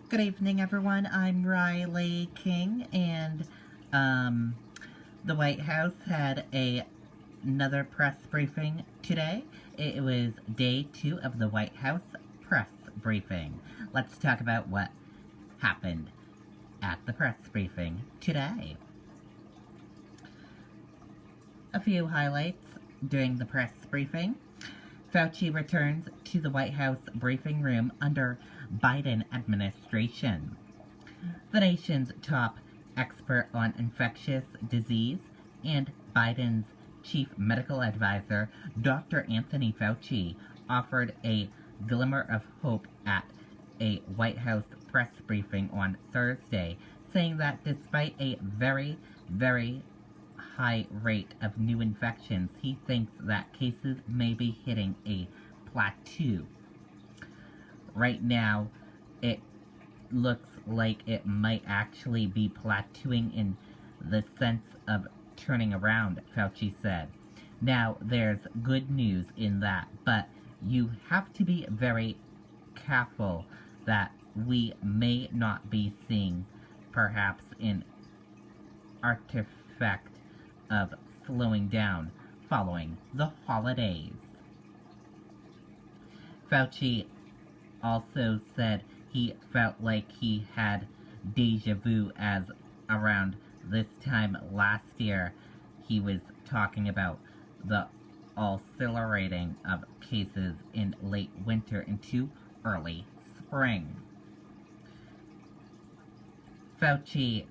Good evening, everyone. I'm Riley King, and the White House had another press briefing today. It was day 2 of the White House press briefing. Let's talk about what happened at the press briefing today. A few highlights during the press briefing. Fauci returns to the White House briefing room under Biden administration. The nation's top expert on infectious disease and Biden's chief medical advisor, Dr. Anthony Fauci, offered a glimmer of hope at a White House press briefing on Thursday, saying that despite a very, very high rate of new infections, he thinks that cases may be hitting a plateau. Right now, it looks like it might actually be plateauing in the sense of turning around, Fauci said. Now, there's good news in that, but you have to be very careful that we may not be seeing perhaps an artifact of slowing down following the holidays. Fauci also said he felt like he had deja vu as around this time last year he was talking about the accelerating of cases in late winter into early spring. Fauci's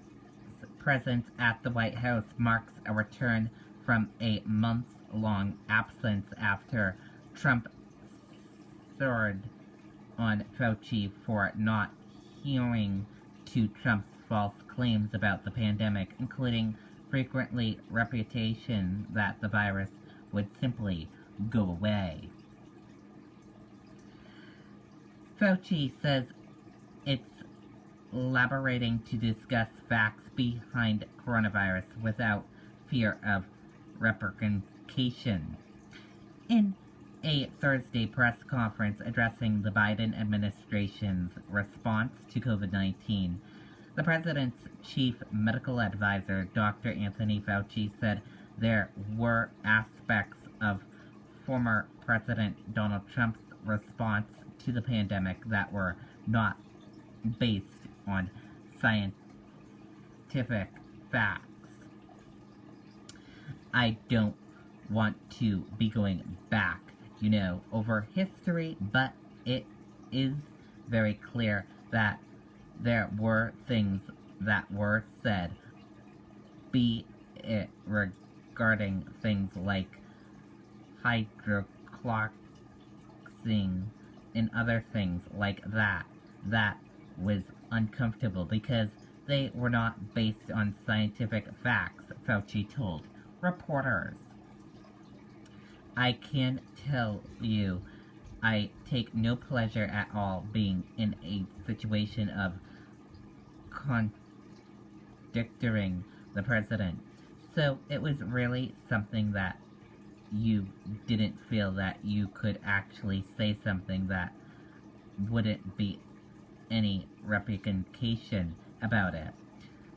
presence at the White House marks a return from a months-long absence after Trump soared on Fauci for not hearing to Trump's false claims about the pandemic, including frequently reputation that the virus would simply go away. Fauci says it's elaborating to discuss facts behind coronavirus without fear of repercussion. In a Thursday press conference addressing the Biden administration's response to COVID-19, the president's chief medical advisor, Dr. Anthony Fauci, said there were aspects of former President Donald Trump's response to the pandemic that were not based on scientific facts. I don't want to be going back, over history, but it is very clear that there were things that were said, be it regarding things like hydroxychloroquine and other things like that, that was uncomfortable because they were not based on scientific facts, Fauci told reporters. I can tell you, I take no pleasure at all being in a situation of contradicting the president. So it was really something that you didn't feel that you could actually say something that wouldn't be any repercussion about it.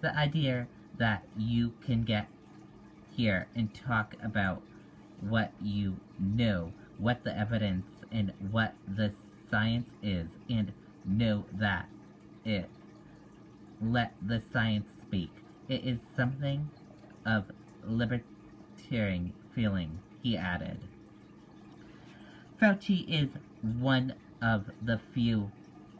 The idea that you can get here and talk about what you know, what the evidence and what the science is, and know that it let the science speak. It is something of libertarian feeling, he added. Fauci is one of the few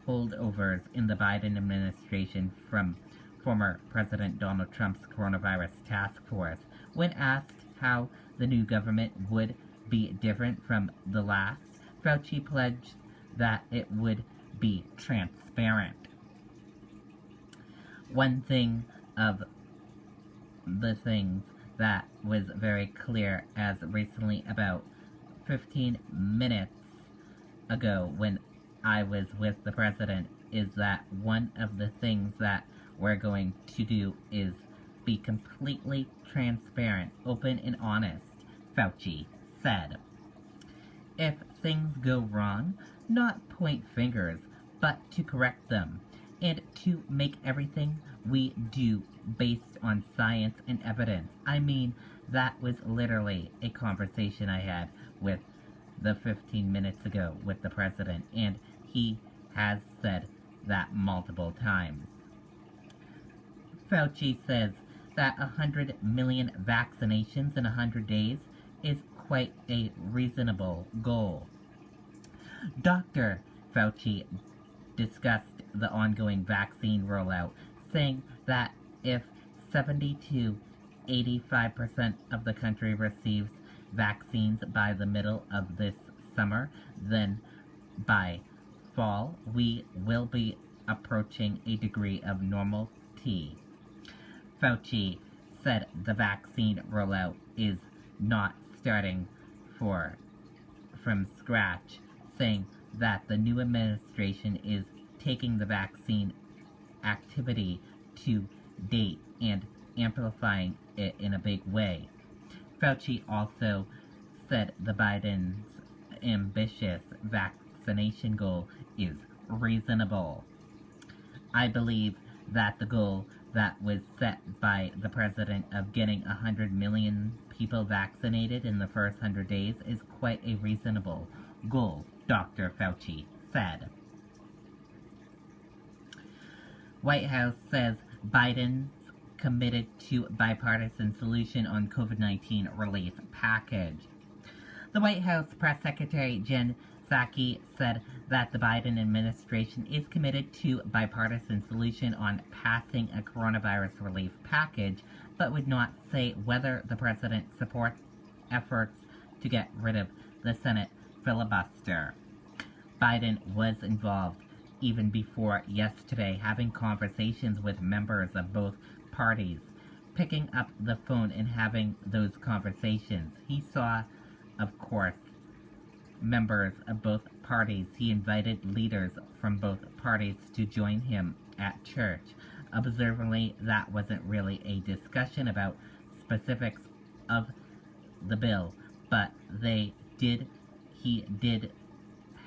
holdovers in the Biden administration from former President Donald Trump's coronavirus task force. When asked how the new government would be different from the last, Fauci pledged that it would be transparent. One thing of the things that was very clear as recently about 15 minutes ago when I was with the president is that one of the things that we're going to do is be completely transparent, open, and honest, Fauci said. If things go wrong, not point fingers, but to correct them. and to make everything we do based on science and evidence. I mean, that was literally a conversation I had with the 15 minutes ago with the president, and he has said that multiple times. Fauci says that 100 million vaccinations in 100 days is quite a reasonable goal. Dr. Fauci discussed the ongoing vaccine rollout, saying that if 70 to 85% of the country receives vaccines by the middle of this summer, then by fall we will be approaching a degree of normality. Fauci said the vaccine rollout is not starting from scratch, saying that the new administration is taking the vaccine activity to date and amplifying it in a big way. Fauci also said the Biden's ambitious vaccination goal is reasonable. I believe that the goal that was set by the president of getting 100 million people vaccinated in the first 100 days is quite a reasonable goal, Dr. Fauci said. White House says Biden's committed to bipartisan solution on COVID-19 relief package. The White House Press Secretary Jen Psaki said that the Biden administration is committed to bipartisan solution on passing a coronavirus relief package, but would not say whether the president supports efforts to get rid of the Senate filibuster. Biden was involved even before yesterday, having conversations with members of both parties, picking up the phone and having those conversations. He saw, of course, members of both parties. He invited leaders from both parties to join him at church. Observingly, that wasn't really a discussion about specifics of the bill, but he did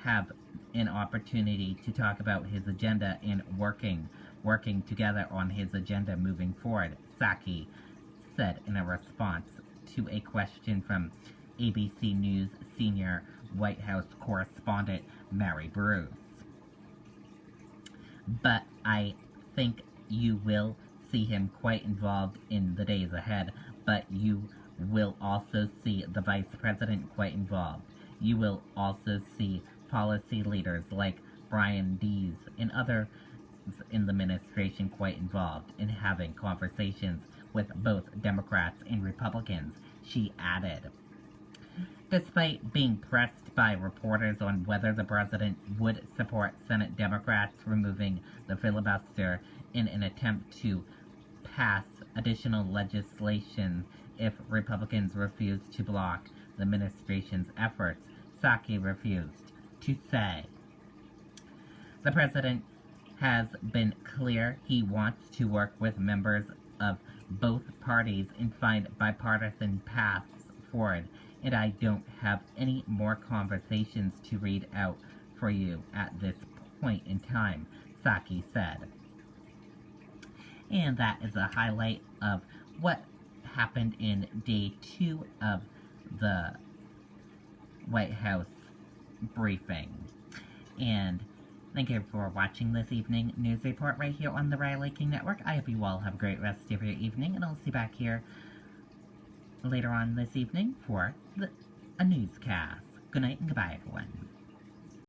have an opportunity to talk about his agenda and working together on his agenda moving forward, Psaki said in a response to a question from ABC News senior White House correspondent Mary Bruce. But I think you will see him quite involved in the days ahead, but you will also see the vice president quite involved. You will also see policy leaders like Brian Dees and others in the administration quite involved in having conversations with both Democrats and Republicans, she added. Despite being pressed by reporters on whether the president would support Senate Democrats removing the filibuster in an attempt to pass additional legislation if Republicans refuse to block the administration's efforts, Psaki refused to say. The president has been clear he wants to work with members of both parties and find bipartisan paths forward, and I don't have any more conversations to read out for you at this point in time, Psaki said. And that is a highlight of what happened in day 2 of the White House briefing. And thank you for watching this evening news report right here on the Riley King Network. I hope you all have a great rest of your evening, and I'll see you back here later on this evening for a newscast. Good night and goodbye, everyone.